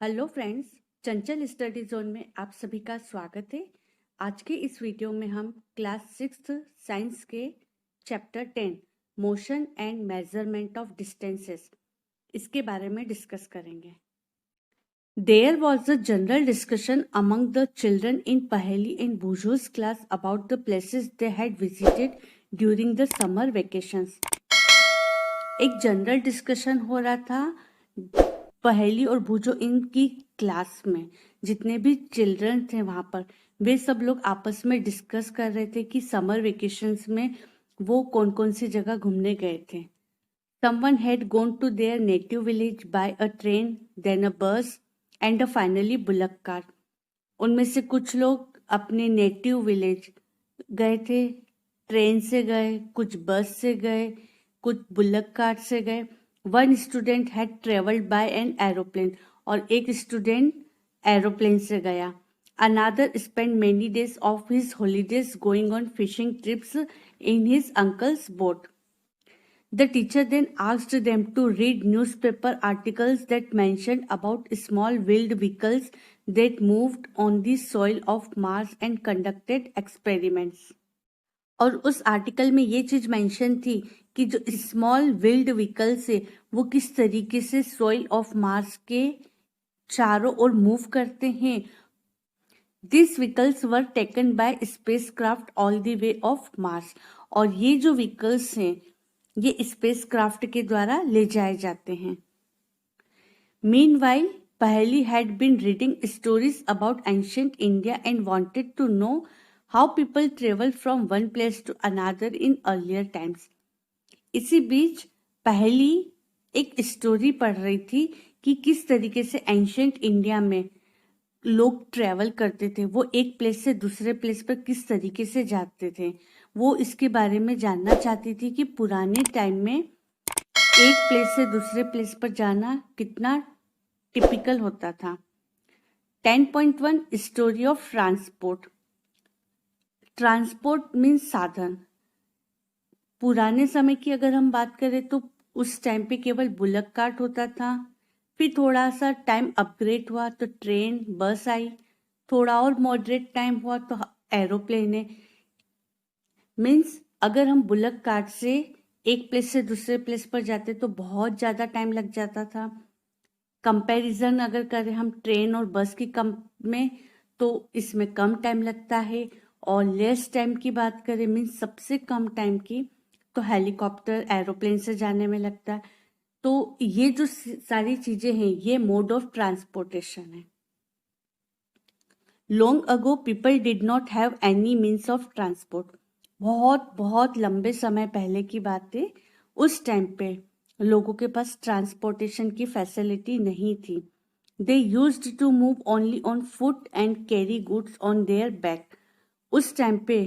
Hello friends, चंचल study zone में आप सभी का स्वागत है। आज के इस वीडियो में हम क्लास 6th साइंस के chapter 10 motion and measurement of distances इसके बारे में डिस्कस करेंगे। There was a general discussion among the children in Paheli and Boojho's class about the places they had visited during the summer vacations. एक general discussion हो रहा था पहेली और भूजो इनकी क्लास में। जितने भी चिल्ड्रन थे वहां पर वे सब लोग आपस में डिस्कस कर रहे थे कि समर वेकेशंस में वो कौन कौन सी जगह घूमने गए थे। Someone had gone to their native village by a train, then a bus and a finally bullock cart. उनमें से कुछ लोग अपने नेटिव विलेज गए थे, ट्रेन से गए, कुछ बस से गए, कुछ बुल्लक कार्ट से गए। One student had travelled by an aeroplane, और एक स्टूडेंट एरोप्लेन से गया। Another spend many days of his holidays going on fishing trips in his uncle's boat. The teacher then asked them to read newspaper articles that mentioned about small wheeled vehicles that moved on the soil of Mars and conducted experiments. और उस article में ये चीज mention थी कि जो small wheeled vehicles है वो किस तरीके से सॉइल ऑफ मार्स के चारों ओर मूव करते हैं। This vehicles were taken by spacecraft all the way of Mars, और ये जो व्हीकल्स हैं ये स्पेसक्राफ्ट के द्वारा ले जाए जाते हैं। Meanwhile Paheli had been reading stories about ancient India and wanted to know how people travel from one place to another in earlier times. इसी बीच पहेली एक स्टोरी पढ़ रही थी कि किस तरीके से एंशिएंट इंडिया में लोग ट्रेवल करते थे, वो एक प्लेस से दूसरे प्लेस पर किस तरीके से जाते थे। वो इसके बारे में जानना चाहती थी कि पुराने टाइम में एक प्लेस से दूसरे प्लेस पर जाना कितना टिपिकल होता था। 10.1 story of transport. Transport means साधन। पुराने समय की अगर हम बात करें तो उस टाइम पे केवल बुलक कार्ट होता था। फिर थोड़ा सा टाइम अपग्रेड हुआ तो ट्रेन बस आई, थोड़ा और मॉडरेट टाइम हुआ तो एरोप्लेन है। मीन्स अगर हम बुलक कार्ट से एक प्लेस से दूसरे प्लेस पर जाते तो बहुत ज़्यादा टाइम लग जाता था। कंपैरिजन अगर करें हम ट्रेन और बस की कम में तो इसमें कम टाइम लगता है, और लेस टाइम की बात करें मीन्स सबसे कम टाइम की तो हेलीकॉप्टर एरोप्लेन से जाने में लगता है। तो ये जो सारी चीजें हैं ये मोड ऑफ ट्रांसपोर्टेशन है। Long ago people did not have any means of transport. बहुत बहुत लंबे समय पहले की बात है, उस टाइम पे लोगों के पास ट्रांसपोर्टेशन की फैसिलिटी नहीं थी। They used to move only on foot and carry goods on their back. उस टाइम पे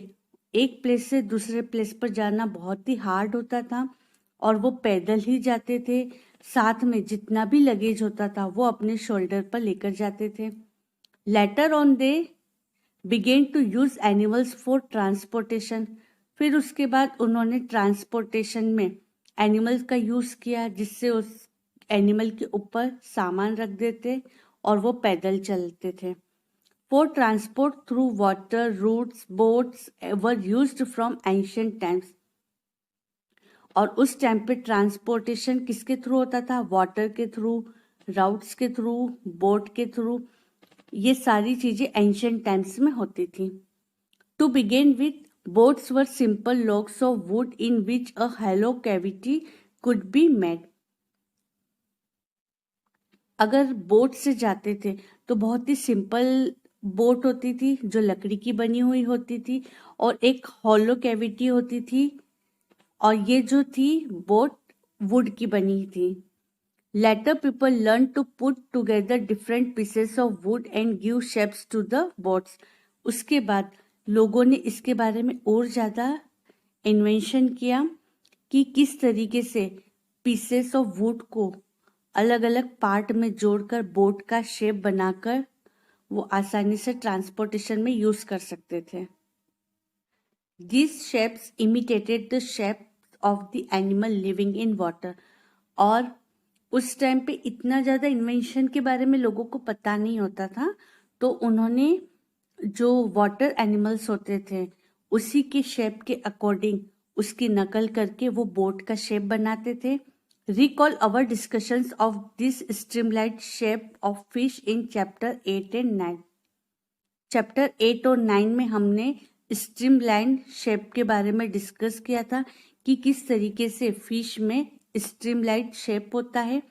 एक प्लेस से दूसरे प्लेस पर जाना बहुत ही हार्ड होता था, और वो पैदल ही जाते थे। साथ में जितना भी लगेज होता था वो अपने शोल्डर पर लेकर जाते थे। Later on they began to use animals for transportation. फिर उसके बाद उन्होंने ट्रांसपोर्टेशन में एनिमल्स का यूज किया, जिससे उस एनिमल के ऊपर सामान रख देते और वो पैदल चलते थे। For transport through water routes boats were used from ancient times. और उस टाइम पे ट्रांसपोर्टेशन किसके थ्रू होता था? वाटर के थ्रू, राउट्स के थ्रू, बोट के थ्रू। ये सारी चीजें एंशिएंट टाइम्स में होती थी। To begin with boats were simple logs of wood in which a hollow cavity could be made. अगर बोट से जाते थे तो बहुत ही सिंपल बोट होती थी जो लकड़ी की बनी हुई होती थी, और एक हॉलो कैविटी होती थी, और ये जो थी बोट वुड की बनी थी। Later people learn to put together different pieces of wood and give shapes to the boats. उसके बाद लोगों ने इसके बारे में और ज़्यादा इन्वेंशन किया कि किस तरीके से पीसेस ऑफ वुड को अलग अलग पार्ट में जोड़कर बोट का शेप बनाकर वो आसानी से ट्रांसपोर्टेशन में यूज कर सकते थे। These shapes imitated the shape of the animal living in water, और उस टाइम पे इतना ज़्यादा इन्वेंशन के बारे में लोगों को पता नहीं होता था, तो उन्होंने जो वाटर एनिमल्स होते थे उसी के शेप के अकॉर्डिंग उसकी नकल करके वो बोट का शेप बनाते थे। Recall our discussions of this streamlined shape of fish in chapter 8 and 9। Chapter 8 और 9 में हमने स्ट्रीमलाइन शेप के बारे में डिस्कस किया था कि किस तरीके से फिश में स्ट्रीमलाइट शेप होता है।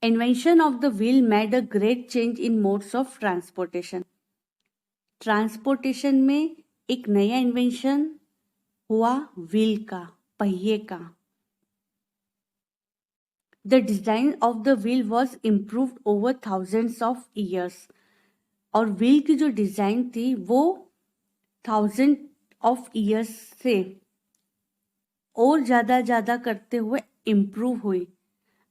Invention of the wheel made a great change in modes of transportation. Transportation में एक नया इन्वेंशन हुआ, व्हील का, पहिए का। The design of the wheel was improved over thousands of years. और व्हील की जो डिजाइन थी वो 1000 ऑफ ईयर्स से और ज्यादा करते हुए इम्प्रूव हुई।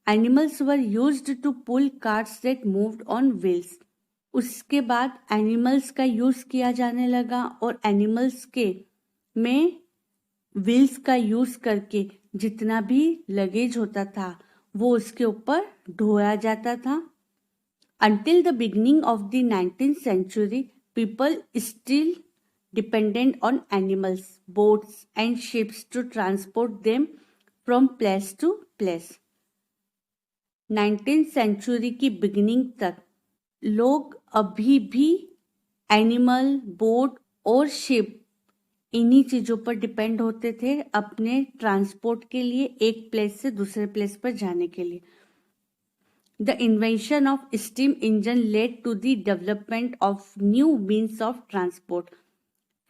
Animals were used to pull carts that moved on wheels. उसके बाद एनिमल्स का यूज किया जाने लगा और एनिमल्स के में व्हील्स का यूज करके जितना भी लगेज होता था वो उसके ऊपर ढोया जाता था। Until the beginning of the 19th century, people still depended on animals, boats and ships to transport them from place to place. 19th century की बिगिनिंग तक लोग अभी भी एनिमल, बोट और शिप इन्हीं चीज़ों पर डिपेंड होते थे अपने ट्रांसपोर्ट के लिए, एक प्लेस से दूसरे प्लेस पर जाने के लिए। The invention of steam engine led to the development of new means of transport.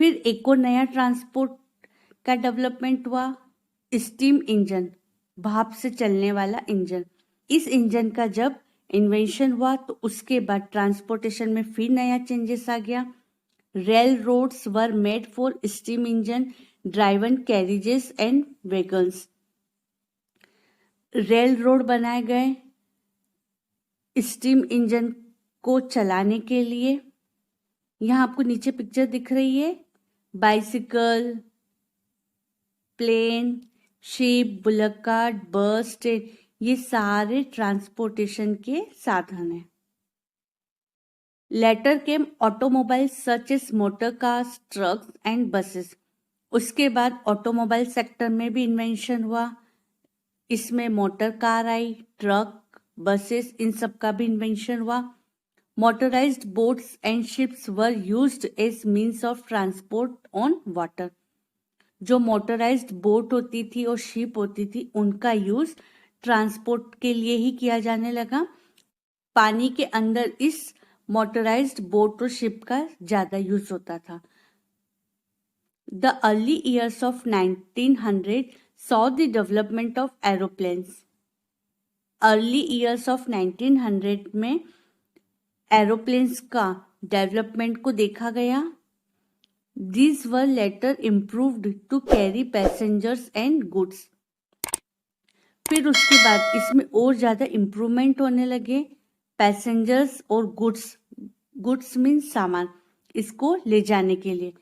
फिर एक और नया ट्रांसपोर्ट का डेवलपमेंट हुआ, स्टीम इंजन, भाप से चलने वाला इंजन। इस इंजन का जब इन्वेंशन हुआ तो उसके बाद ट्रांसपोर्टेशन में फिर नया चेंजेस आ गया। Railroads were made for steam engine driven carriages and wagons. Railroad बनाए गए स्टीम इंजन को चलाने के लिए। यहाँ आपको नीचे पिक्चर दिख रही है, bicycle, plane, ship, bullock cart, bus, train, ये सारे ट्रांसपोर्टेशन के साधन हैं। Later came automobile such as motor cars, trucks and buses. उसके बाद ऑटोमोबाइल सेक्टर में भी इन्वेंशन हुआ, इसमें मोटर कार आई, ट्रक, बसेस, इन सब का भी इन्वेंशन हुआ। Motorised boats and ships were used as means of transport on water. जो मोटराइज्ड बोट होती थी और शिप होती थी उनका यूज ट्रांसपोर्ट के लिए ही किया जाने लगा। पानी के अंदर इस मोटराइज्ड बोट और शिप का ज्यादा यूज होता था। The early years of 1900 saw the development of aeroplanes. Early years of 1900 में एरोप्लेन्स का डेवलपमेंट को देखा गया। These were later improved to carry passengers and goods. फिर उसके बाद इसमें और ज़्यादा इम्प्रूवमेंट होने लगे, पैसेंजर्स और गुड्स मीन सामान, इसको ले जाने के लिए।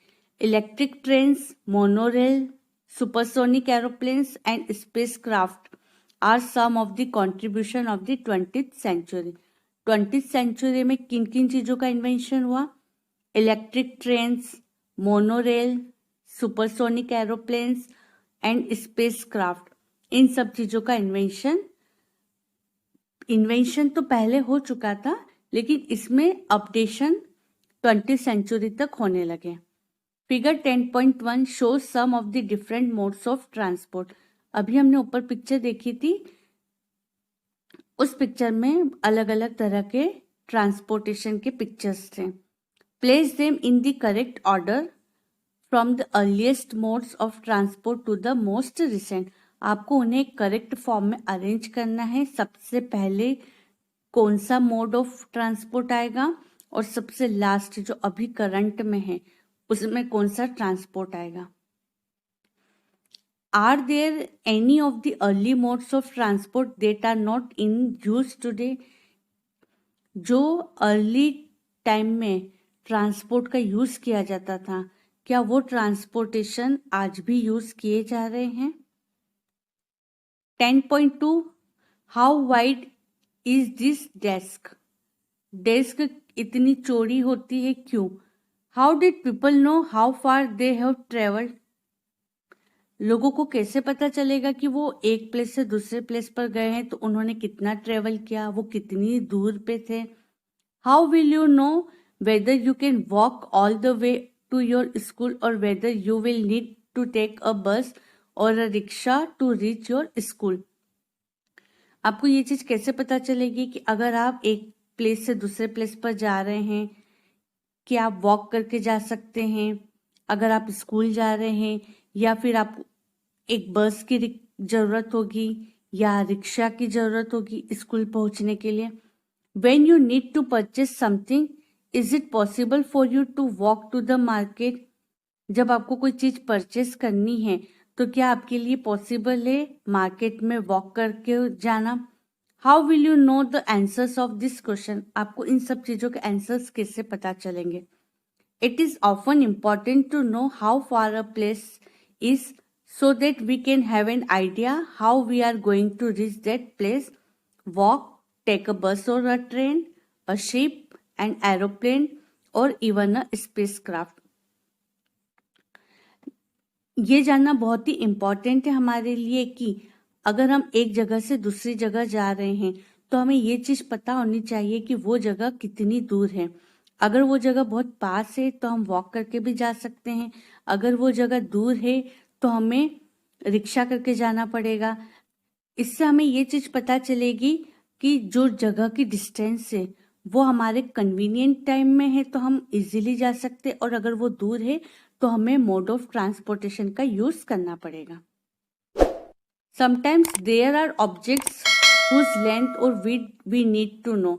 Electric trains, monorail, supersonic aeroplanes and spacecraft are some of the contribution of the 20th century. 20th century में किन किन चीज़ों का इन्वेंशन हुआ? Electric trains, monorail, supersonic aeroplanes and spacecraft, इन सब चीज़ों का इन्वेंशन तो पहले हो चुका था लेकिन इसमें अपडेशन 20th सेंचुरी तक होने लगे। Figure 10.1 shows some of the different modes of transport. अभी हमने ऊपर पिक्चर देखी थी, उस पिक्चर में अलग अलग तरह के ट्रांसपोर्टेशन के पिक्चर्स थे। Place them in the correct order from the earliest modes of transport to the most recent. आपको उन्हें करेक्ट फॉर्म में अरेंज करना है। सबसे पहले कौन सा मोड ऑफ ट्रांसपोर्ट आएगा और सबसे लास्ट जो अभी करंट में है उसमें कौन सा ट्रांसपोर्ट आएगा। Are there any of the early modes of transport that are not in use today? जो अर्ली टाइम में ट्रांसपोर्ट का यूज किया जाता था, क्या वो ट्रांसपोर्टेशन आज भी यूज किए जा रहे हैं? 10.2 how wide is this desk? Desk इतनी चौड़ी होती है क्यों? How did people know how far they have travelled? लोगों को कैसे पता चलेगा कि वो एक प्लेस से दूसरे प्लेस पर गए हैं, तो उन्होंने कितना ट्रेवल किया, वो कितनी दूर पे थे? How will you know whether you can walk all the way to your school और whether you will need to take a bus और a rickshaw to reach your school? आपको ये चीज कैसे पता चलेगी कि अगर आप एक प्लेस से दूसरे प्लेस पर जा रहे हैं कि आप वॉक करके जा सकते हैं, अगर आप स्कूल जा रहे हैं, या फिर आपको एक बस की जरूरत होगी या रिक्शा की जरूरत होगी स्कूल पहुंचने के लिए। When you need to purchase something, is it possible for you to walk to the market? जब आपको कोई चीज परचेस करनी है तो क्या आपके लिए पॉसिबल है मार्केट में वॉक करके जाना? How will you know the answers of this question? आपको इन सब चीजों के आंसर्स कैसे पता चलेंगे? It is often important to know how far a place is so that we can have an idea how we are going to reach that place. Walk, take a bus or a train, a ship, an aeroplane, or even a spacecraft. ये जानना बहुत ही important है हमारे लिए कि अगर हम एक जगह से दूसरी जगह जा रहे हैं तो हमें ये चीज पता होनी चाहिए कि वो जगह कितनी दूर है। अगर वो जगह बहुत पास है तो हम वॉक करके भी जा सकते हैं, अगर वो जगह दूर है तो हमें रिक्शा करके जाना पड़ेगा। इससे हमें ये चीज पता चलेगी कि जो जगह की डिस्टेंस है वो हमारे कन्वीनियंट टाइम में है तो हम इजीली जा सकते, और अगर वो दूर है तो हमें मोड ऑफ ट्रांसपोर्टेशन का यूज करना पड़ेगा। Sometimes there are objects whose length और width we need to know.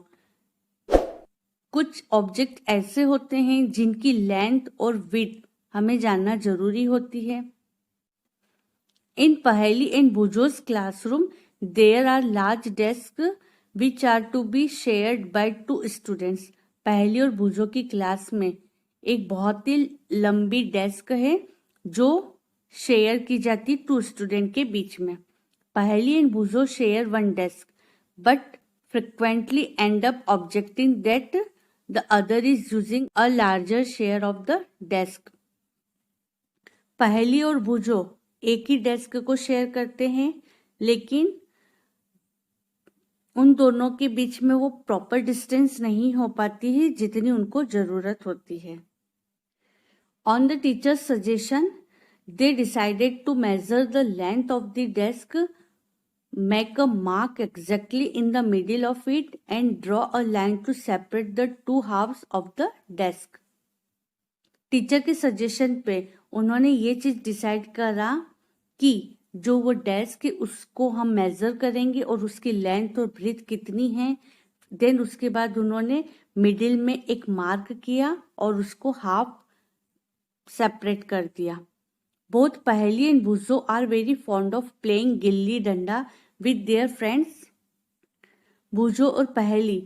कुछ ऑब्जेक्ट ऐसे होते हैं जिनकी लेंथ और विड्थ हमें जानना जरूरी होती है। In Paheli and Boojho's classroom there are large desk which are to be shared by 2 students. Paheli और भुजो की क्लास में एक बहुत ही लंबी डेस्क है जो शेयर की जाती 2 स्टूडेंट के बीच में। Paheli and Boojho share 1 desk but frequently end up objecting that the other is using a larger share of the desk. पहेली और भुजो एक ही डेस्क को शेयर करते हैं, लेकिन उन दोनों के बीच में वो प्रॉपर डिस्टेंस नहीं हो पाती है जितनी उनको जरूरत होती है। On the teacher's suggestion they decided to measure the length of the desk, make a mark exactly in the middle of it and draw a line to separate the 2 halves of the desk. Teacher के suggestion पे उन्होंने ये चीज decide करा कि जो वो desk है उसको हम मेजर करेंगे और उसकी लेंथ और ब्रीथ कितनी है। देन उसके बाद उन्होंने मिडिल में एक मार्क किया और उसको हाफ सेपरेट कर दिया। Both Paheli and Boojho are very fond of playing gilli danda with their friends. भुजो और पहेली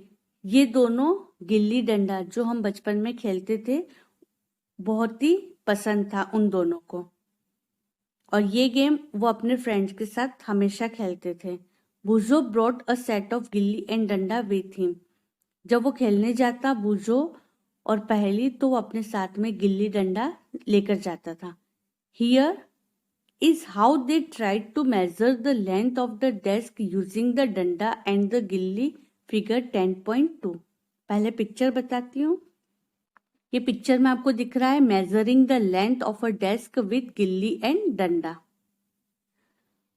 ये दोनों गिल्ली डंडा जो हम बचपन में खेलते थे बहुत ही पसंद था उन दोनों को, और ये गेम वो अपने फ्रेंड्स के साथ हमेशा खेलते थे। भुजो brought a set of gilli and डंडा विथ हिम। जब वो खेलने जाता भुजो और पहेली तो वो अपने साथ में गिल्ली डंडा लेकर जाता था। Here is how they tried to measure the length of the desk using the डंडा and the गिल्ली फिगर 10.2। पहले पिक्चर बताती हूँ। ये पिक्चर में आपको दिख रहा है measuring the length of a desk with गिल्ली एंड डंडा।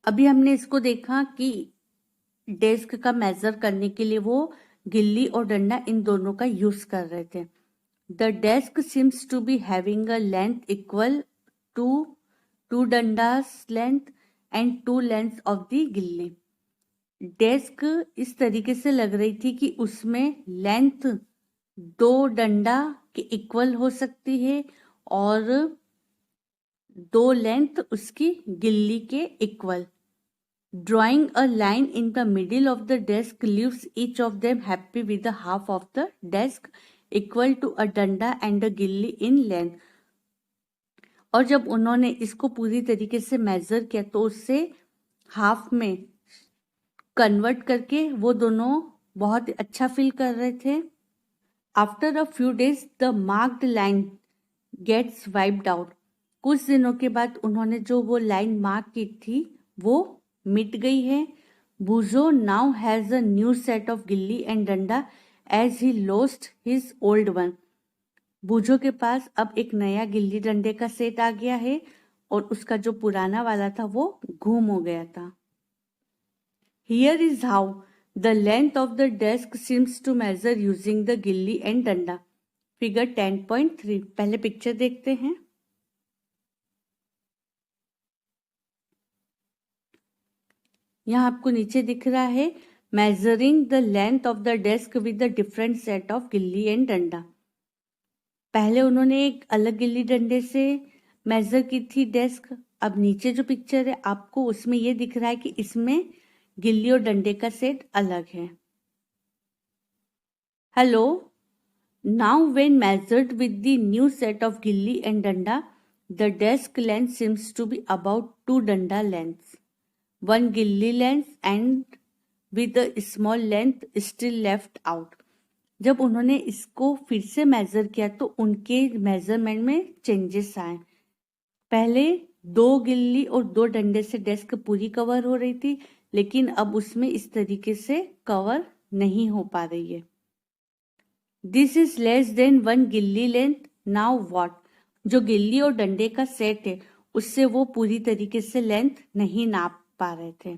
अभी हमने इसको देखा कि डेस्क का मेजर करने के लिए वो गिल्ली और डंडा इन दोनों का यूज कर रहे थे। The desk seems to be having a length equal to 2 danda's length and 2 length of the gilli. Desk इस तरीके से लग रही थी कि उसमें लेंथ 2 डंडा के इक्वल हो सकती है और 2 लेंथ उसकी गिल्ली के इक्वल। Drawing a line in the middle of the desk leaves each of them happy with the half of the desk equal to a danda and अ गिल्ली इन लेंथ। और जब उन्होंने इसको पूरी तरीके से मेजर किया तो उससे हाफ में कन्वर्ट करके वो दोनों बहुत अच्छा फील कर रहे थे। After a few days the marked line gets wiped out. कुछ दिनों के बाद उन्होंने जो वो लाइन मार्क की थी वो मिट गई है। Boojho now has a new set of gilli and danda as he lost his old one. Boojho के पास अब एक नया गिल्ली डंडे का सेट आ गया है और उसका जो पुराना वाला था वो गुम हो गया था। Here is how the length of the desk seems to measure using the गिल्ली एंड डंडा। फिगर 10.3। पहले पिक्चर देखते हैं। यहाँ आपको नीचे दिख रहा है measuring the length of the desk with the different set of gilli and डंडा। पहले उन्होंने एक अलग गिल्ली डंडे से मेजर की थी डेस्क। अब नीचे जो पिक्चर है आपको उसमें ये दिख रहा है कि इसमें गिल्ली और डंडे का सेट अलग है। Hello, now when measured with the new set of gilli and danda the desk length seems to be about 2 danda lengths, 1 gilli length and with a small length still left out. जब उन्होंने इसको फिर से मेजर किया तो उनके मेजरमेंट में चेंजेस आए। पहले 2 गिल्ली और 2 डंडे से डेस्क पूरी कवर हो रही थी, लेकिन अब उसमें इस तरीके से कवर नहीं हो पा रही है। This is less than 1 gilli length, now what. जो गिल्ली और डंडे का सेट है उससे वो पूरी तरीके से लेंथ नहीं नाप पा रहे थे।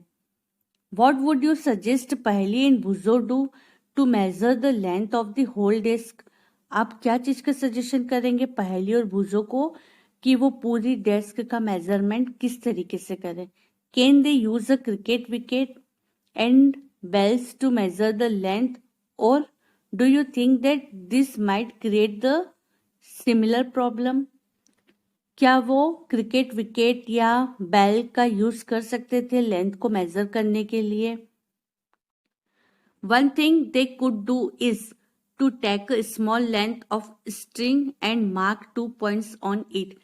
What would you suggest Paheli and Boojho do to measure the length of the whole desk? आप क्या चीज का सजेशन करेंगे पहली और बुजो को कि वो पूरी डेस्क का मेजरमेंट किस तरीके से करें? Can they use a cricket wicket and bails to measure the length, और do you think that this might create the similar problem? क्या वो क्रिकेट विकेट या बेल का यूज कर सकते थे लेंथ को मेजर करने के लिए? One thing they could do is to take a small length of string and mark 2 points on it.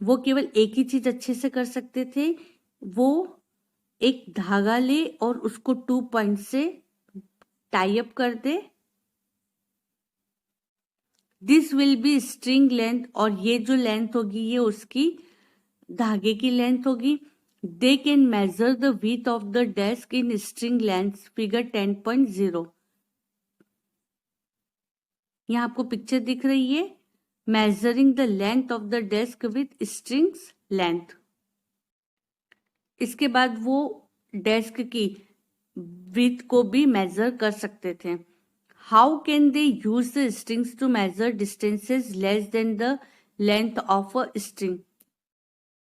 वो केवल एक ही चीज अच्छे से कर सकते थे, वो एक धागा ले और उसको 2 पॉइंट से टाई अप कर दे। This will be string length, और ये जो लेंथ होगी ये उसकी धागे की लेंथ होगी। They can measure the width of the desk in string length, figure 10.0। यहाँ आपको पिक्चर दिख रही है measuring the length of the desk with strings length. इसके बाद वो डेस्क की विड्थ को भी मेजर कर सकते थे। How can they use the strings to measure distances less than the length of a string?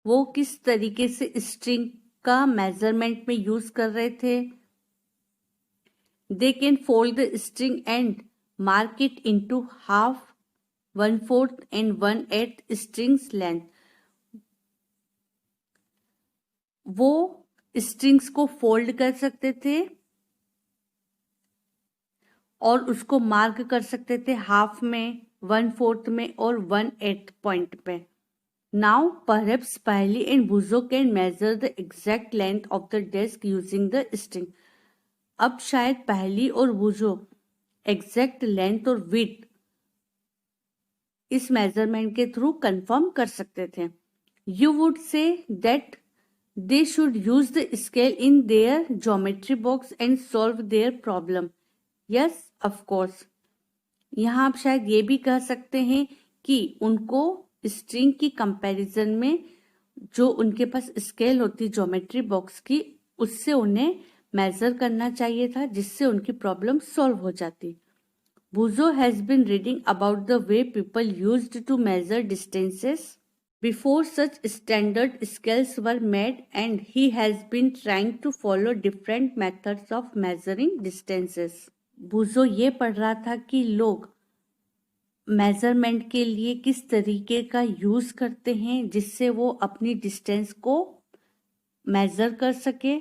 वो किस तरीके से स्ट्रिंग का मेजरमेंट में यूज कर रहे थे? They can fold the string and mark it into half, 1/4 and 1/8 strings length. वो स्ट्रिंग्स को फोल्ड कर सकते थे और उसको मार्क कर सकते थे हाफ में, 1/4 में और 1/8 पॉइंट पे। Now perhaps Paheli and Boojho can measure the exact length of the desk using the string. अब शायद पहली और बुजो एग्जैक्ट लेंथ और विड्थ इस मेजरमेंट के थ्रू कंफर्म कर सकते थे। You would say that they should use the scale in their geometry box and solve their problem. Yes, of course. यहाँ आप शायद ये भी कह सकते हैं कि उनको स्ट्रिंग की कंपैरिजन में जो उनके पास स्केल होती ज्योमेट्री बॉक्स की, उससे उन्हें मेजर करना चाहिए था, जिससे उनकी प्रॉब्लम सॉल्व हो जाती। Boojho has been reading about the way people used to measure distances before such standard scales were made, and he has been trying to follow different methods of measuring distances. बुजो ये पढ़ रहा था कि लोग measurement के लिए किस तरीके का यूज करते हैं जिससे वो अपनी डिस्टेंस को मेजर कर सके,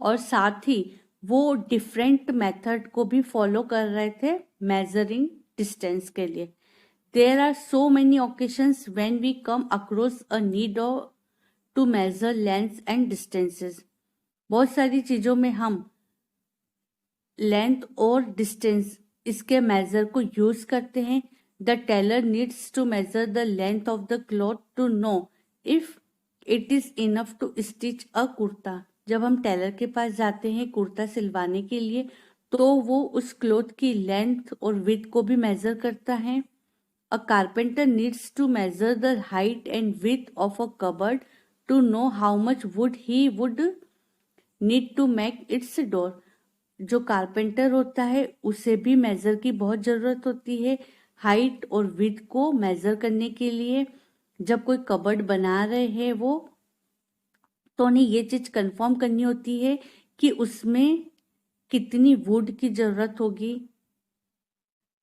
और साथ ही वो डिफरेंट मेथड को भी फॉलो कर रहे थे मेजरिंग डिस्टेंस के लिए। There are so many occasions when we come across a need to measure lengths and distances. बहुत सारी चीज़ों में हम लेंथ और डिस्टेंस इसके मेजर को यूज करते हैं। The tailor needs to measure the length of the cloth to know if it is enough to stitch a kurta. जब हम टेलर के पास जाते हैं कुर्ता सिलवाने के लिए तो वो उस क्लॉथ की लेंथ और विड्थ को भी मेजर करता है। A carpenter needs to measure the height and width of a cupboard to know how much wood he would need to make its door. जो कारपेंटर होता है उसे भी मेजर की बहुत ज़रूरत होती है हाइट और विड्थ को मेजर करने के लिए। जब कोई कबर्ड बना रहे हैं वो तो उन्हें ये चीज़ कंफर्म करनी होती है कि उसमें कितनी वुड की ज़रूरत होगी।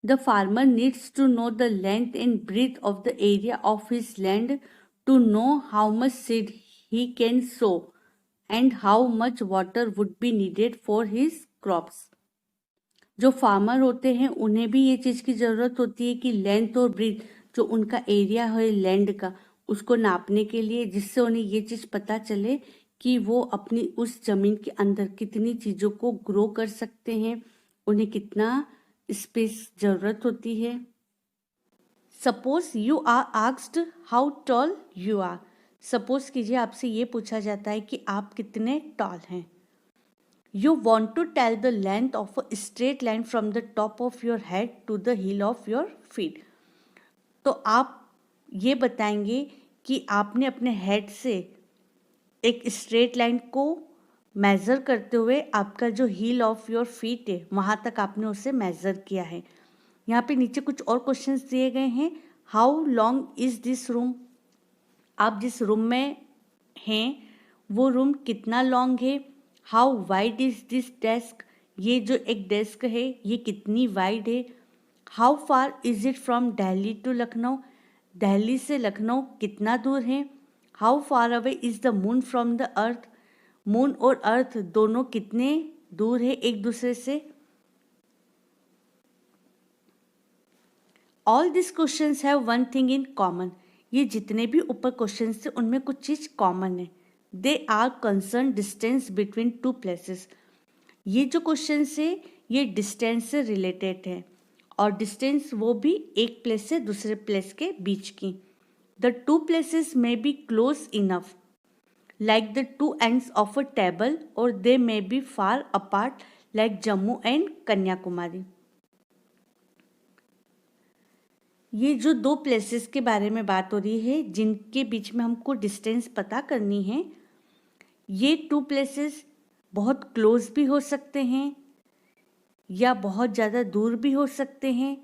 The farmer needs to know the length and breadth of the area of his land to know how much seed he can sow and how much water would be needed for his crops. जो farmer होते हैं उन्हें भी ये चीज़ की ज़रूरत होती है कि लेंथ और ब्रीथ जो उनका एरिया है लैंड का उसको नापने के लिए, जिससे उन्हें ये चीज़ पता चले कि वो अपनी उस ज़मीन के अंदर कितनी चीज़ों को ग्रो कर सकते हैं, उन्हें कितना स्पेस ज़रूरत होती है। Suppose you are asked how tall you are. Suppose कीजिए आपसे ये पूछा जाता है कि आप कितने टॉल हैं। You want to tell the length of a straight line from the top of your head to the heel of your feet. तो आप ये बताएंगे कि आपने अपने हेड से एक स्ट्रेट लाइन को मेज़र करते हुए आपका जो हील ऑफ योर फीट है वहाँ तक आपने उसे मेज़र किया है। यहाँ पे नीचे कुछ और क्वेश्चंस दिए गए हैं। How long is this room. आप जिस रूम में हैं वो रूम कितना लॉन्ग है। How wide is this desk. ये जो एक डेस्क है ये कितनी वाइड है। How far is it from Delhi to Lucknow. Delhi से लखनऊ कितना दूर है। हाउ फार अवे इज द मून फ्रॉम द अर्थ। मून और अर्थ दोनों कितने दूर है एक दूसरे से। All this questions have one thing in common. ये जितने भी ऊपर क्वेश्चन थे उनमें कुछ चीज़ कॉमन है। They are concern distance between two places. ये जो क्वेश्चन है ये डिस्टेंस से रिलेटेड है और डिस्टेंस वो भी एक प्लेस से दूसरे प्लेस के बीच की। The two places may be close enough like the two ends of a table और they may be far apart like Jammu and Kanyakumari. ये जो दो प्लेसेस के बारे में बात हो रही है जिनके बीच में हमको डिस्टेंस पता करनी है, ये टू प्लेसेस बहुत क्लोज भी हो सकते हैं या बहुत ज़्यादा दूर भी हो सकते हैं।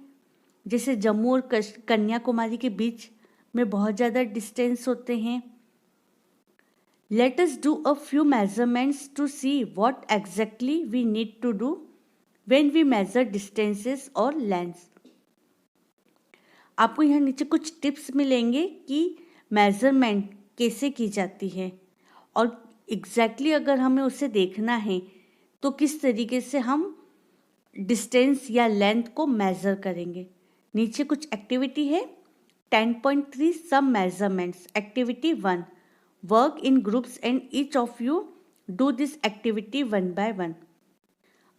जैसे जम्मू और कन्याकुमारी के बीच में बहुत ज़्यादा डिस्टेंस होते हैं। Let us do a few measurements to see what exactly we need to do when we measure distances और लेंथ्स। आपको यहाँ नीचे कुछ टिप्स मिलेंगे कि मेज़रमेंट कैसे की जाती है और एग्जैक्टली अगर हमें उसे देखना है तो किस तरीके से हम डिस्टेंस या लेंथ को मेज़र करेंगे। नीचे कुछ एक्टिविटी है। 10.3 some measurements. Activity 1, work in groups and each of you do this activity 1 by 1।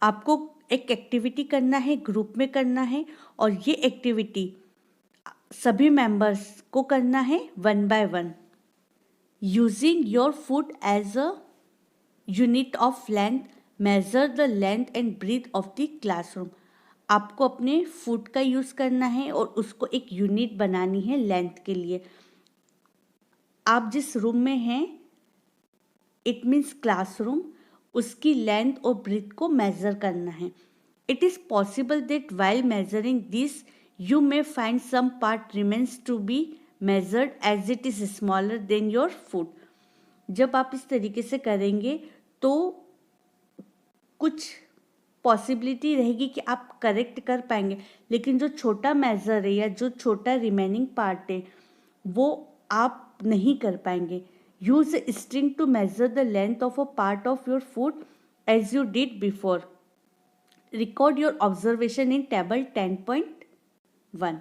आपको एक एक्टिविटी करना है, ग्रुप में करना है और ये एक्टिविटी सभी मेंबर्स को करना है 1 by 1। Using your foot as a unit of length measure the length and breadth of the classroom. आपको अपने फुट का यूज़ करना है और उसको एक यूनिट बनानी है लेंथ के लिए। आप जिस रूम में हैं इट मीन्स क्लासरूम, उसकी लेंथ और ब्रीथ को मेजर करना है। It is possible that while measuring this you may find some part remains to be measured as it is smaller than your foot। जब आप इस तरीके से करेंगे तो कुछ पॉसिबिलिटी रहेगी कि आप करेक्ट कर पाएंगे, लेकिन जो छोटा मेजर है या जो छोटा रिमेनिंग पार्ट है वो आप नहीं कर पाएंगे। Use a string to measure the length of a part of your foot as you did before। record your observation in table 10.1।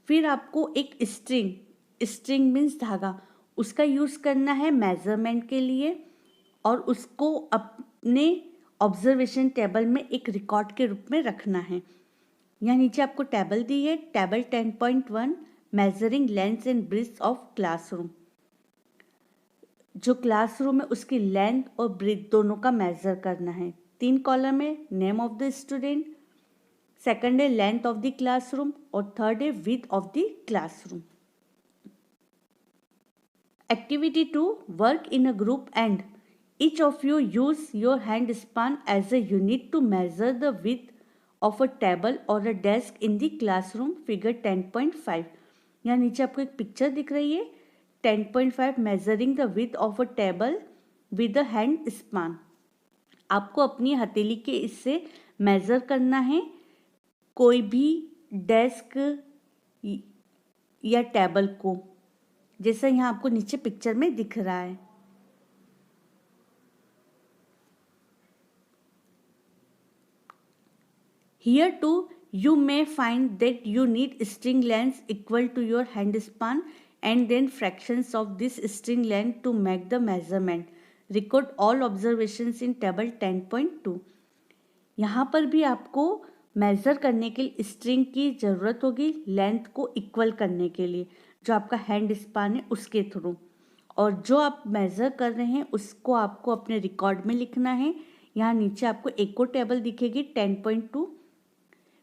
फिर आपको एक स्ट्रिंग मीन्स धागा, उसका यूज़ करना है मेजरमेंट के लिए और उसको अपने ऑब्जर्वेशन टेबल में एक रिकॉर्ड के रूप में रखना है। यहाँ नीचे आपको टेबल दी है, table 10.1 measuring length and breadth of classroom. जो क्लासरूम है उसकी लेंथ और ब्रेड्थ दोनों का मेजर करना है। 3 कॉलम है, name of the student, second है लेंथ ऑफ द क्लासरूम और थर्ड है width of the classroom. Activity 2, work in a group and each of you use your hand span as a unit to measure the width of a table or a desk in the classroom, figure 10.5। यहाँ नीचे आपको एक picture दिख रही है 10.5 measuring the width of a table with a hand span। आपको अपनी हथेली के इससे मेजर करना है कोई भी डेस्क या टेबल को, जैसा यहाँ आपको नीचे पिक्चर में दिख रहा है। Here too you may find that you need string length equal to your hand span and then fractions of this string length to make the measurement. Record all observations in table 10.2। यहाँ पर भी आपको major करने के लिए string की ज़रूरत होगी लेंथ को इक्वल करने के लिए, जो आपका हैंड स्पान है उसके थ्रू, और जो आप मेज़र कर रहे हैं उसको आपको अपने रिकॉर्ड में लिखना है। यहाँ नीचे आपको एक और टेबल दिखेगी 10.2।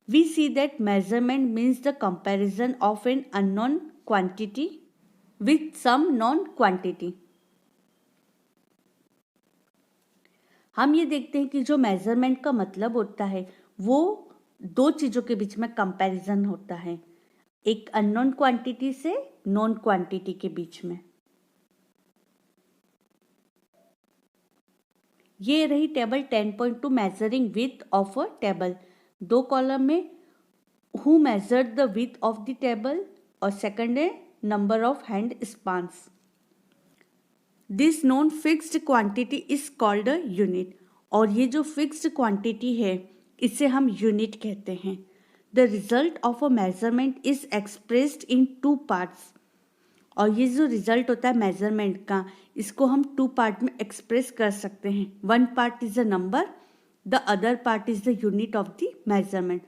We see that measurement means the comparison of an unknown quantity with some known quantity. हम ये देखते हैं कि जो मेजरमेंट का मतलब होता है वो 2 चीज़ों के बीच में कंपैरिजन होता है, एक अननोन क्वांटिटी से नॉन क्वांटिटी के बीच में। ये रही table 10.2 measuring width of a table. 2 column में who measured the width of the table और सेकंड है number of hand spans. This known fixed quantity is called a unit, और ये जो फिक्स्ड क्वांटिटी है इसे हम यूनिट कहते हैं। The result of a measurement is expressed in 2 parts, और ये जो रिजल्ट होता है मेजरमेंट का इसको हम 2 पार्ट में एक्सप्रेस कर सकते हैं। 1 part is the number, the other part is the unit of the measurement.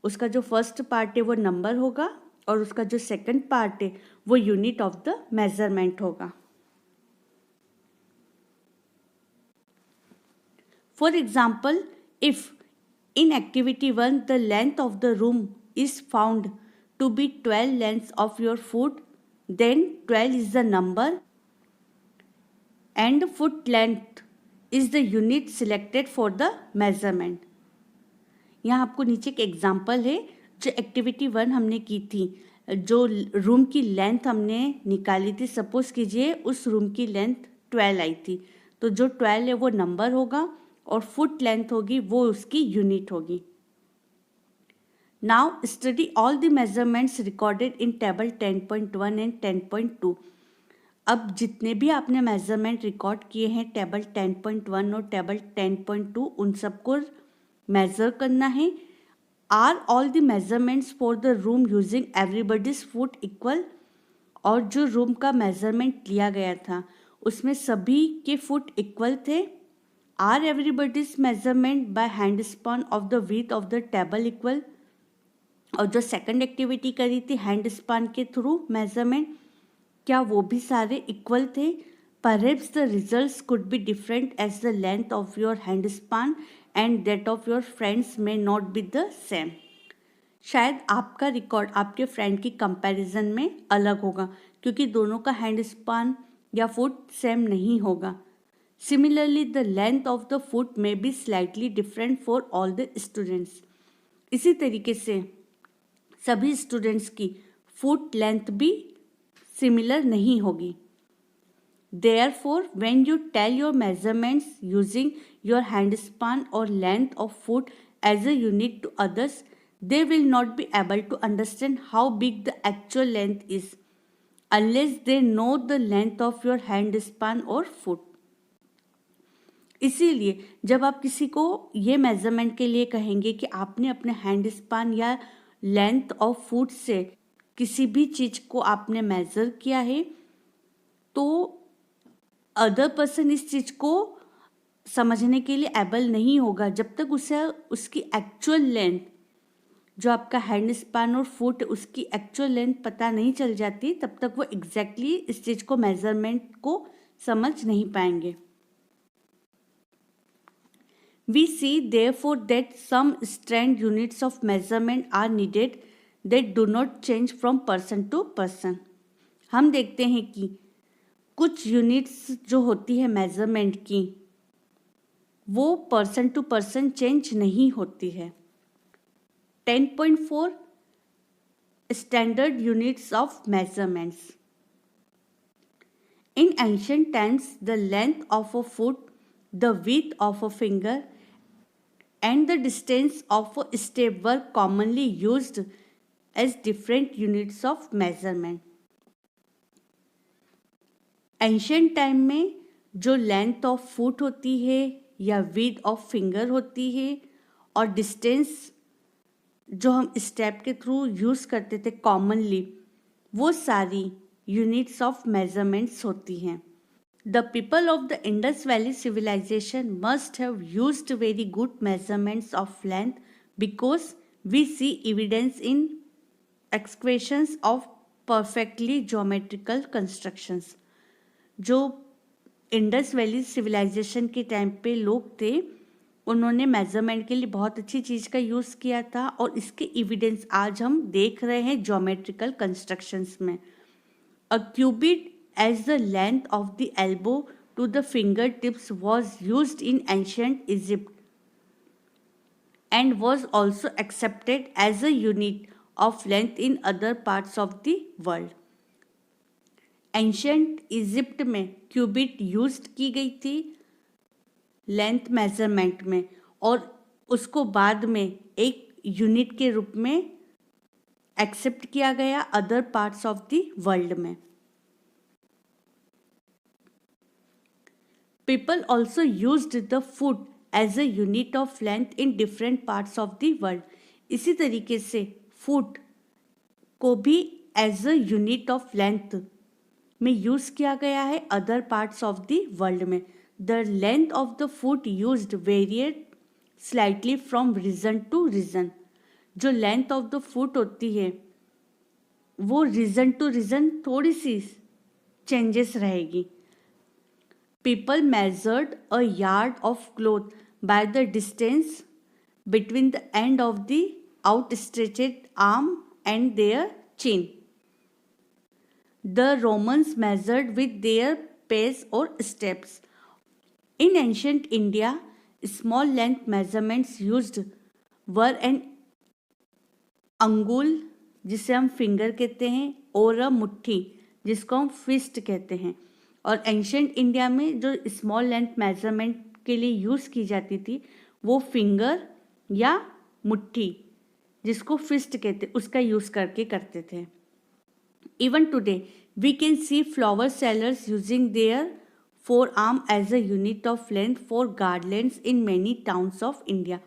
उसका जो फर्स्ट पार्ट है वो नंबर होगा और उसका जो सेकंड पार्ट है वो यूनिट ऑफ द मेजरमेंट होगा। For example, if in activity 1 the length of the room is found to be 12 lengths of your foot, then 12 is the number and foot length is the unit selected for the measurement। यहाँ आपको नीचे एक example है, जो activity 1 हमने की थी, जो रूम की लेंथ हमने निकाली थी, सपोज कीजिए उस रूम की लेंथ 12 आई थी, तो जो 12 है वो नंबर होगा और फुट लेंथ होगी वो उसकी यूनिट होगी। Now study all the measurements recorded in table 10.1 and 10.2। अब जितने भी आपने मेजरमेंट रिकॉर्ड किए हैं टेबल 10.1 और टेबल 10.2 उन सबको मेजर करना है। Are all the measurements for the room using everybody's foot equal, और जो रूम का मेजरमेंट लिया गया था उसमें सभी के फुट इक्वल थे। Are everybody's measurement by hand span of the width of the table equal, और जो सेकंड एक्टिविटी करी थी हैंड स्पान के थ्रू मेजरमेंट, क्या वो भी सारे इक्वल थे? Perhaps the results could be different as the length of your hand span and that of your friends may not be the same। शायद आपका रिकॉर्ड आपके फ्रेंड की कंपैरिजन में अलग होगा क्योंकि दोनों का हैंड स्पान या फुट सेम नहीं होगा। Similarly, the length of the foot may be slightly different for all the students। इसी तरीके से सभी स्टूडेंट्स की फुट लेंथ भी सिमिलर नहीं होगी। Therefore, when you tell your measurements using your hand span or length of foot as a unit to others, they will not be able to understand how big the actual length is unless they know the length of your hand span or foot। इसीलिए जब आप किसी को ये measurement के लिए कहेंगे कि आपने अपने हैंड स्पान या लेंथ ऑफ फुट से किसी भी चीज़ को आपने मेज़र किया है, तो अदर पर्सन इस चीज़ को समझने के लिए एबल नहीं होगा जब तक उसे उसकी एक्चुअल लेंथ, जो आपका हैंड स्पैन और फुट, उसकी एक्चुअल लेंथ पता नहीं चल जाती, तब तक वो एग्जैक्टली इस चीज़ को, मेजरमेंट को समझ नहीं पाएंगे. We see therefore that some strand units of measurement are needed that do not change from person to person. हम देखते हैं कि कुछ यूनिट्स जो होती है मेजरमेंट की, वो पर्सन टू पर्सन चेंज नहीं होती है. 10.4 Standard units of measurements. In ancient times, the length of a foot, the width of a finger, and the distance of a step were commonly used as different units of measurement. Ancient time में जो length of foot होती है या width of finger होती है और distance जो हम स्टेप के थ्रू यूज़ करते थे कॉमनली, वो सारी यूनिट्स ऑफ मेजरमेंट्स होती हैं. The people of the Indus Valley civilization must have used very good measurements of length because we see evidence in excavations of perfectly geometrical constructions. जो Indus valley civilisation के time पे लोग थे, उन्होंने measurement के लिए बहुत अच्छी चीज़ का यूज़ किया था और इसके एविडेंस आज हम देख रहे हैं ज्योमेट्रिकल कंस्ट्रक्शंस में. A cubit as the length of the elbow to the fingertips was used in ancient Egypt and was also accepted as a unit of length in other parts of the world. Ancient Egypt में qubit used की गई थी length measurement में और उसको बाद में एक यूनिट के रूप में एक्सेप्ट किया गया other parts of the world में. People also used the foot as a unit of length in different parts of the world. इसी तरीके से फुट को भी as a unit of length में यूज़ किया गया है other parts of the world में. The length of the foot used varied slightly from region to region. जो लेंथ ऑफ द फुट होती है वो रीजन टू रीजन थोड़ी सी चेंजेस रहेगी. People measured a yard of cloth by the distance between the end of the outstretched arm and their chin. The Romans measured with their pace or steps. In ancient India, small length measurements used were an अंगुल, जिसे हम finger कहते हैं, और अ मुट्ठी, जिसको हम fist कहते हैं. और एंशियंट इंडिया में जो स्मॉल लेंथ मेजरमेंट के लिए यूज़ की जाती थी वो फिंगर या मुट्ठी, जिसको फिस्ट कहते, उसका यूज़ करके करते थे. Even today we can see flower sellers using their forearm as a unit of length for garlands in many towns of India.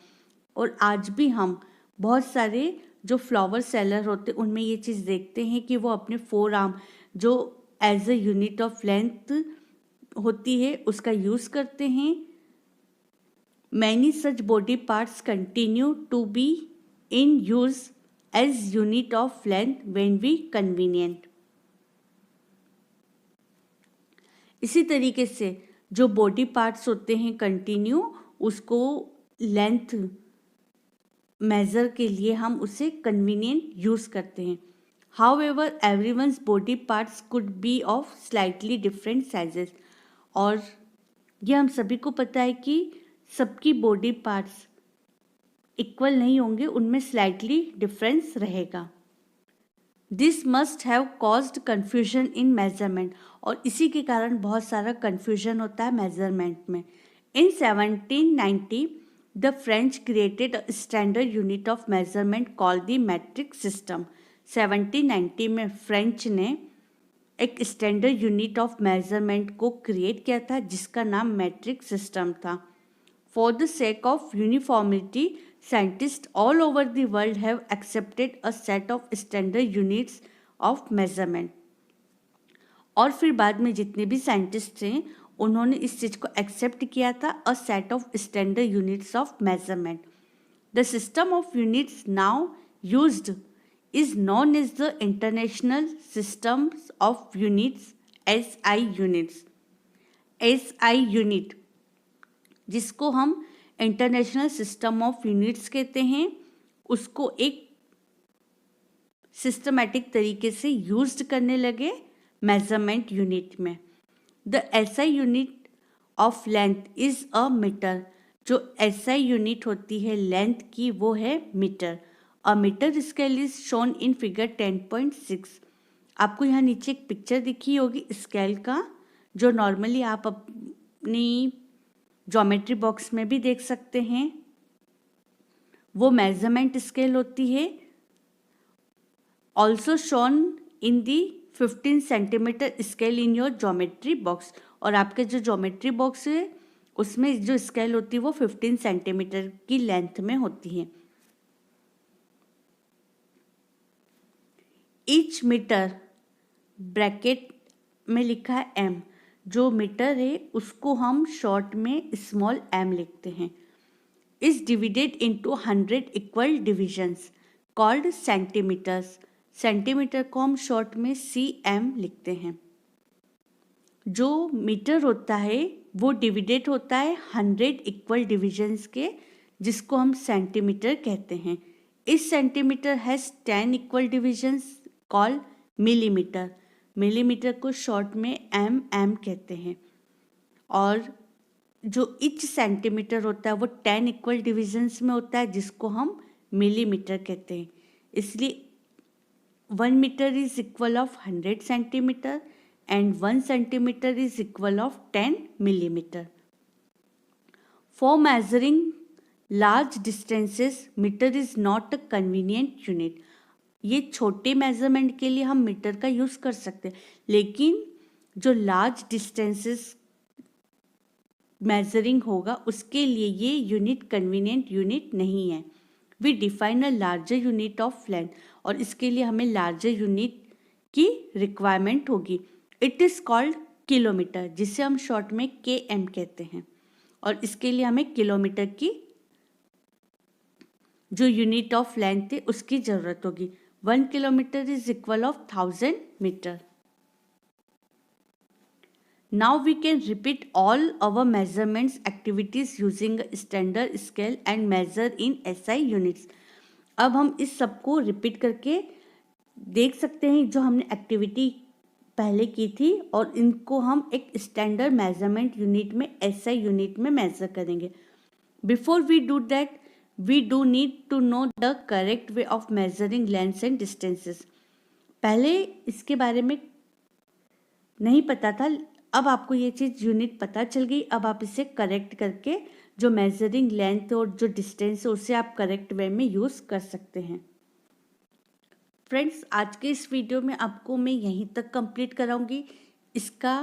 और आज भी हम बहुत सारे जो फ्लावर सेलर होते उनमें ये चीज़ देखते हैं कि वो अपने फोर-आर्म जो as a unit of length होती है उसका यूज़ करते हैं. Many such body parts continue to be in use as unit of length when we convenient. इसी तरीके से जो बॉडी पार्ट्स होते हैं कंटिन्यू, उसको लेंथ मेज़र के लिए हम उसे कन्वीनियंट यूज़ करते हैं. However, everyone's body parts could be of slightly different sizes. और ये हम सभी को पता है कि सबकी बॉडी पार्ट्स इक्वल नहीं होंगे, उनमें स्लाइटली डिफरेंस रहेगा. This must have caused confusion in measurement. और इसी के कारण बहुत सारा कन्फ्यूजन होता है मेजरमेंट में. इन 1790 the French created a standard unit of measurement called the matric system. 1790 में फ्रेंच ने एक स्टैंडर्ड यूनिट ऑफ मेजरमेंट को क्रिएट किया था जिसका नाम मैट्रिक सिस्टम था. For the sake of uniformity, scientist all over the world have accepted a set of standard units of measurement. और फिर बाद में जितने भी साइंटिस्ट थे उन्होंने इस चीज़ को एक्सेप्ट किया था, a set of standard units of measurement. The system of units now used is known as the International Systems of Units, SI units। SI unit जिसको हम इंटरनेशनल सिस्टम ऑफ यूनिट्स कहते हैं, उसको एक सिस्टमैटिक तरीके से यूज्ड करने लगे मेजरमेंट यूनिट में। The SI unit of length is a metre. जो SI यूनिट होती है लेंथ की वो है metre. A metre scale is shown in figure 10.6। आपको यहाँ नीचे एक पिक्चर दिखी होगी स्केल का, जो नॉर्मली आप अपनी ज्योमेट्री बॉक्स में भी देख सकते हैं। वो मेजरमेंट स्केल होती है। Also shown in the 15 centimetre scale in your geometry box. और आपके जो ज्योमेट्री बॉक्स है उसमें जो स्केल होती है वो 15 सेंटीमीटर की लेंथ में होती है। ईच मीटर ब्रैकेट में लिखा है m। जो मीटर है उसको हम शॉर्ट में स्मॉल m लिखते हैं। Is divided into 100 equal divisions called centimetres. Centimetre को हम शॉर्ट में cm लिखते हैं। जो मीटर होता है वो डिवाइडेड होता है 100 इक्वल डिविजन्स के, जिसको हम सेंटीमीटर कहते हैं। इस centimetre has 10 equal divisions called millimetre. Millimetre को शॉर्ट में mm कहते हैं। और जो इच सेंटीमीटर होता है वो 10 इक्वल डिविजन्स में होता है, जिसको हम मिलीमीटर कहते हैं। इसलिए 1 metre is equal of 100 centimetre and 1 centimetre is equal of 10 millimetre. For measuring large distances metre is not a convenient unit. ये छोटे मेजरमेंट के लिए हम मीटर का यूज़ कर सकते हैं, लेकिन जो लार्ज डिस्टेंसेस मेजरिंग होगा उसके लिए ये यूनिट कन्वीनियंट यूनिट नहीं है। We define a larger unit of length. और इसके लिए हमें लार्जर यूनिट की रिक्वायरमेंट होगी। इट इज़ कॉल्ड किलोमीटर, जिसे हम शॉर्ट में km कहते हैं। और इसके लिए हमें किलोमीटर की जो यूनिट ऑफ लेंथ है उसकी ज़रूरत होगी। 1 kilometre is equal of 1000 metre. Now we can repeat all our measurements activities using a standard scale and measure in SI units। अब हम इस सब को रिपीट करके देख सकते हैं जो हमने एक्टिविटी पहले की थी, और इनको हम एक स्टैंडर्ड मेजरमेंट यूनिट में SI यूनिट में मेजर करेंगे। Before we do that we do need to know the correct way of measuring lengths and distances। पहले इसके बारे में नहीं पता था, अब आपको ये चीज़ यूनिट पता चल गई। अब आप इसे करेक्ट करके जो मेजरिंग लेंथ और जो डिस्टेंस है उसे आप करेक्ट वे में यूज़ कर सकते हैं। फ्रेंड्स, आज के इस वीडियो में आपको मैं यहीं तक कंप्लीट कराऊंगी। इसका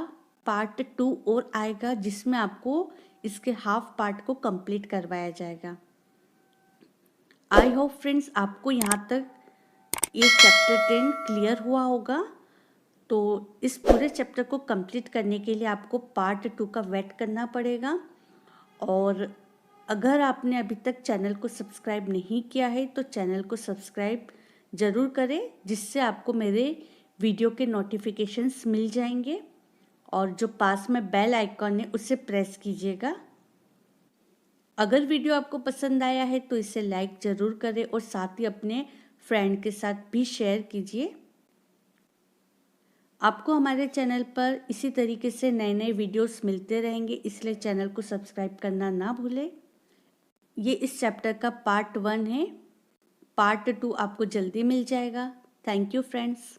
पार्ट 2 और आएगा, जिसमें आपको इसके हाफ पार्ट को कंप्लीट करवाया जाएगा। आई होप फ्रेंड्स आपको यहाँ तक ये चैप्टर 10 क्लियर हुआ होगा। तो इस पूरे चैप्टर को कंप्लीट करने के लिए आपको पार्ट 2 का वेट करना पड़ेगा। और अगर आपने अभी तक चैनल को सब्सक्राइब नहीं किया है तो चैनल को सब्सक्राइब ज़रूर करें, जिससे आपको मेरे वीडियो के नोटिफिकेशंस मिल जाएंगे। और जो पास में बेल आइकॉन है उसे प्रेस कीजिएगा। अगर वीडियो आपको पसंद आया है तो इसे लाइक ज़रूर करें और साथ ही अपने फ्रेंड के साथ भी शेयर कीजिए। आपको हमारे चैनल पर इसी तरीके से नए नए वीडियोस मिलते रहेंगे, इसलिए चैनल को सब्सक्राइब करना ना भूलें। ये इस चैप्टर का पार्ट 1 है। पार्ट 2 आपको जल्दी मिल जाएगा। Thank you friends.